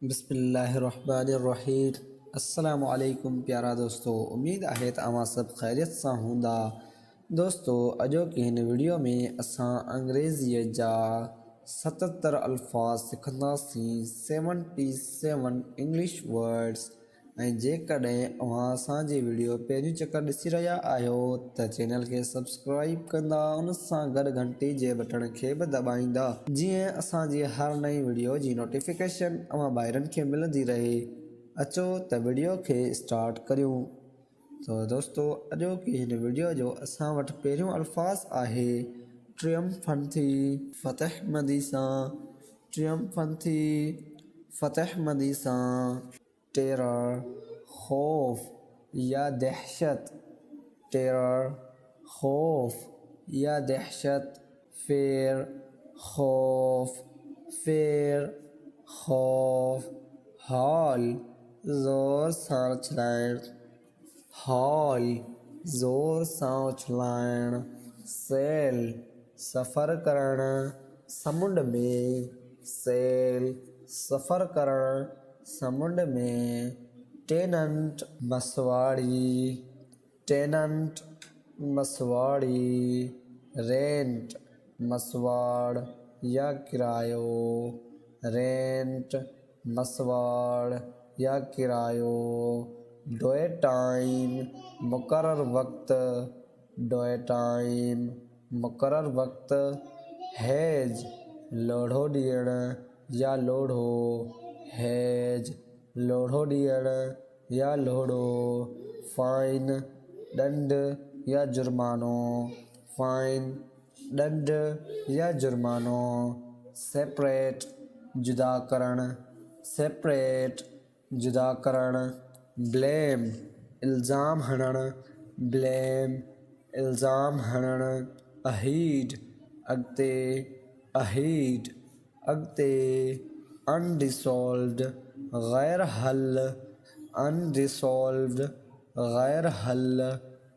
बिस्मिल्लाहिर्रहमानिर्रहीम। अस्सलामु अलैकुम प्यारा दोस्तों, उम्मीद आहे तव्हां सब खैरियत सां हूंदा। दोस्तों, अॼोकी हिन वीडियो में असां अंग्रेज़ीअ जा 77 अल्फाज सिखंदासीं, 77 इंग्लिश वर्ड्स। ऐं जेकॾहिं अव्हां असांजी वीडियो पहिरीं चकर ॾिसी रहिया आहियो त चैनल खे सब्सक्राइब कंदा, उन सां गॾु घंटी जे बटण खे बि दॿाईंदा, जीअं असांजी हर नई वीडियो जी नोटिफिकेशन अव्हां ॿाहिरनि खे मिलंदी रहे। अचो त वीडियो खे स्टार्ट करियूं। तो दोस्तों, अॼोकी हिन वीडियो जो असां वटि पहिरियों अल्फाज़ आहे ट्रियम्फंथी, फ़तहमंदी सां। ट्रियम्फंथी, फ़तहमंदी सां। टेरर, खौफ या दहशत। टेरर, खौफ या दहशत। फेर, खौफ, फेर, खौफ। हॉल, ज़ोर सां उछलाइण। हॉल, ज़ोर सां उछलाइण। सेल, सफ़र करण समुंड में। सेल, सफ़र करण समुंड में। टेनंट, मसवाड़ी। टेनंट, मसवाड़ी। रेंट, मसवाड़ या किरायो। रेंट, मसवाड़ या किरायो। डोए टाइम, मुकर्रर वक्त। डोए टाइम, मुकर्रर वक्त। हैज, लोढ़ो ॾियण या लोढ़ो। हैज, लोढ़ो ॾियण या लोढ़ो। फाइन, ॾंड या जुर्मानो। फाइन, ॾंड या जुर्मानो। सेपरेट, जुदा करण। सेपरेट, जुदा करण। ब्लेम, इल्ज़ाम हणण। ब्लेम, इल्ज़ाम हणण। अहीड, अॻिते। अहीड, अॻिते। अनडिसॉल्व्ड, गैर हल। अनडिसॉल्व्ड, गैर हल।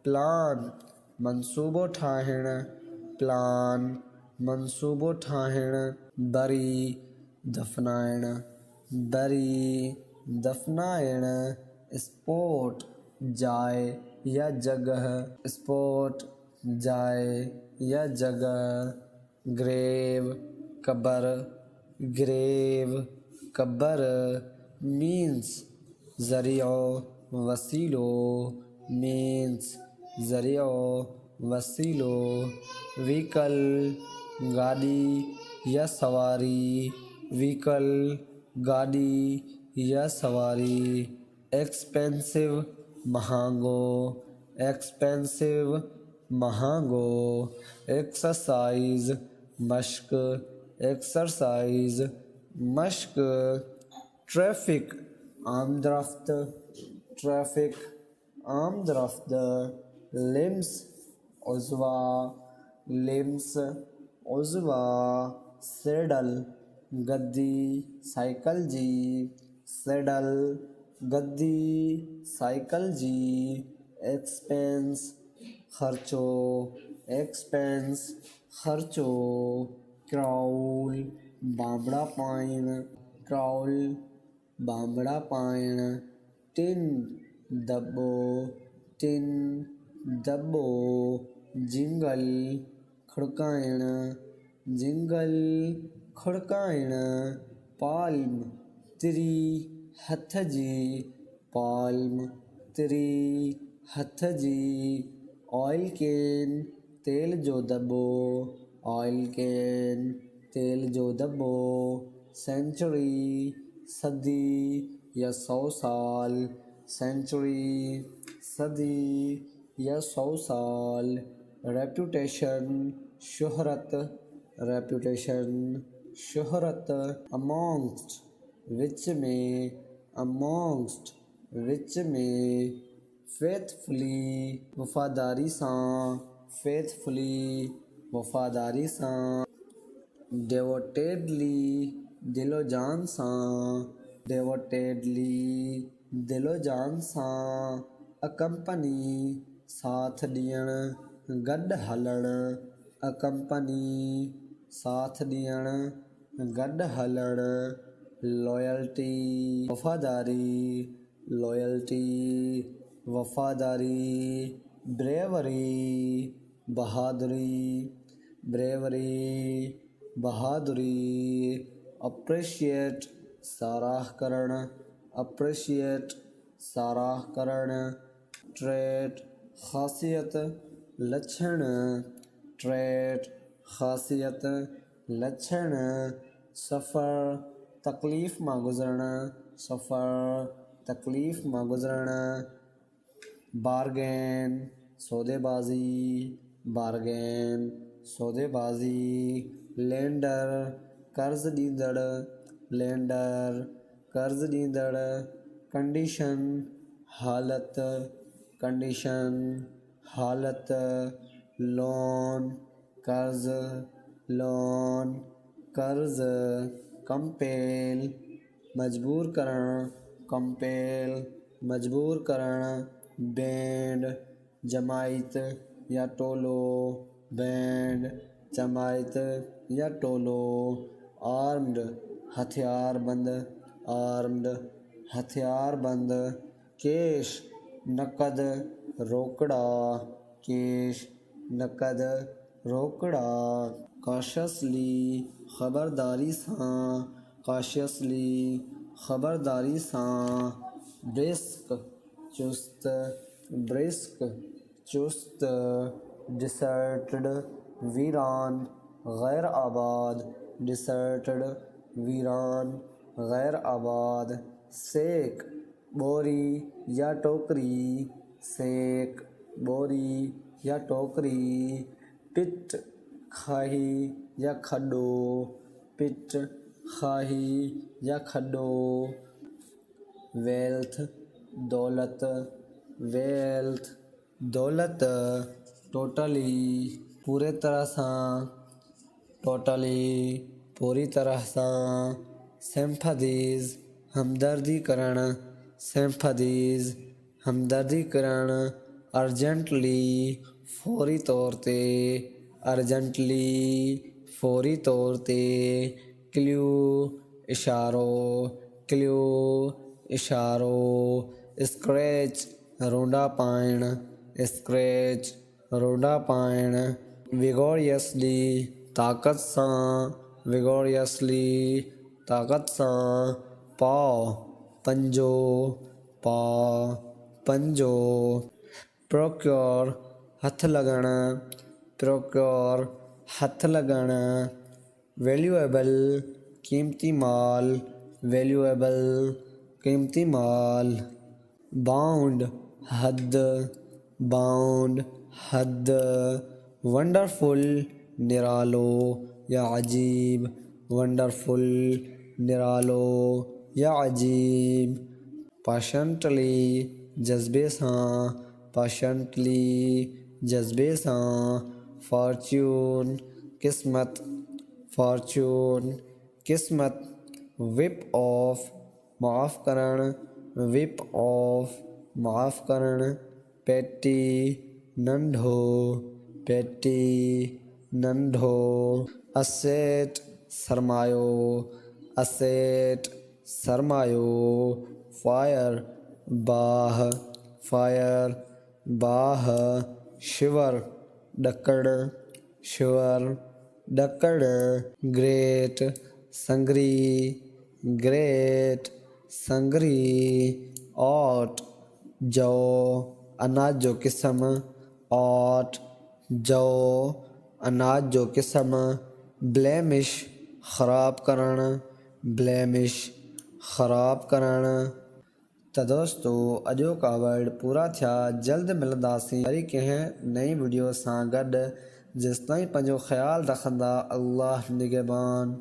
प्लान, मंसूबो ठाहिण। प्लान, मंसूबो ठाहिण। बरी, दफ़नाइण। बरी, दफ़नाइण। स्पॉट, जाइ या जगह। स्पॉट, जाइ या जगह। ग्रेव, कबर। ग्रेव, कबर। मीन्स, ज़रियो, वसीलो। मीन्स, ज़रियो, वसीलो। व्हीकल, गाॾी या सवारी। व्हीकल, गाॾी या सवारी। एक्सपेंसिव, महांगो। एक्सपेंसिव, महांगो। एक्सरसाइज, मश्क। एक्सरसाइज, मश्क। ट्रैफिक, आमदरफ्त। ट्रैफिक, आमदरफ्त। लिम्स, उज़वा। लिम्स, उज़वा। सेडल, गद्दी, साइकिल जी। सेडल, गद्दी, साइकिल जी। एक्सपेंस, ख़र्चो। एक्सपेंस, ख़र्चो। क्राउल, बांबड़ा पाइण। क्राउल, बांबड़ा पाइण। टिन, दॿो। टिन, दॿो। जिंगल, खड़काइण। जिंगल, खड़काइण। पाल्म, तिरी, हथ जी। पाल्म, तिरी, हथ जी। ऑयल कैन, तेल जो दॿो। ऑयल कैन, तेल जो दॿो। सेंचुरी, सदी या 100 साल। सेंचुरी, सदी या 100 साल। रेप्यूटेशन, शोहरत। रेप्यूटेशन, शोहरत। अमॉन्गस्ट, विच में। अमॉन्गस्ट, विच में। फेथफुली, वफ़ादारी सां। फेथफुली, वफ़ादारी सां। डेवोटेडली, दिलो जान सां। डेवोटेडली, दिलो जान सां। अकंपनी, साथ ॾियण, गॾु हलण। अकंपनी, साथ ॾियण, गॾु हलण। लॉयल्टी वफादारी लॉयल्टी वफादारी ब्रेवरी बहादुरी ब्रेवरी बहादुरी अप्रिशिएट सराह करण अप्रिशिएट सराह करण ट्रेट खासियत लक्षण ट्रेट खासियत लक्षण सफ़र तकलीफ़ मां गुज़रणु सफ़र तकलीफ़ मां गुज़रणु बारगेन सौदेबाज़ी बारगेन सौदेबाज़ी लेंडर कर्ज़ ॾींदड़ लेंडर कर्ज़ ॾींदड़ कंडीशन हालत कंडीशन हालत लोन कर्ज़ लोन कर्ज़ कंपेल मजबूर करण कंपेल मजबूर करण बैंड जमायत या टोलो बैंड जमायत या टोलो आर्म्ड हथियारबंद आर्म्ड हथियारबंद कैश नक़द रोकड़ा कैश नक़द रोकड़ा कॉशियसली ख़बरदारी सां कॉशियसली ख़बरदारी सां ब्रिस्क चुस्त ब्रिस्क चुस्त डिसर्टेड वीरान गैर आबाद डिसर्टेड वीरान गैर आबाद सेक बोरी या टोकरी सेक बोरी या टोकरी पिट खाही या खड्डो पिट खाही या खड्डो वेल्थ दौलत वेल्थ दौलत टोटली पूरे तरह सां टोटली पूरी तरह सां सिम्पथीज़ हमदर्दी करण सिम्पथीज़ हमदर्दी करण अर्जेंटली फौरी तौर ते अर्जेंटली फौरी तौर ते क्ल्यू इशारो क्ल्यू इशारो स्क्रैच रोंडा पाइण स्क्रैच रोंडा पाइण विगोरियसली ताक़त सां विगोरियसली ताक़त सां पाव पंजो पाव पंजो प्रोक्योर हथ लॻण प्रोक्योर हथ लॻण वैल्यूएबल क़ीमती माल वैल्यूएबल क़ीमती माल बाउंड हद बाउंड हद वंडरफुल निरालो या अजीब वंडरफुल निरालो या अजीब पैशनेटली जज्बे सां पैशनेटली जज्बे सां फॉर्च्यून किस्मत फॉर्च्यून किस्मत विप ऑफ माफ़ करण विप ऑफ माफ़ करण पेटी नंढो पेटी नंढो असेट सरमायो असेट सरमायो फायर बाह फायर बाह शिवर ॾकण शिवर ॾकण ग्रेट संगरी ग्रेट संगरी ऑट जौ अनाज जो क़िस्म ऑट जौ अनाज जो क़िस्म ब्लेमिश ख़राब करण ब्लेमिश ख़राब करण त दोस्तो अॼो का वर्ड पूरा थिया जल्द मिलंदासीं वरी कंहिं नई वीडियो सां गॾु जेसिताईं पंहिंजो ख़्यालु रखंदा अल्लाह निगहबान।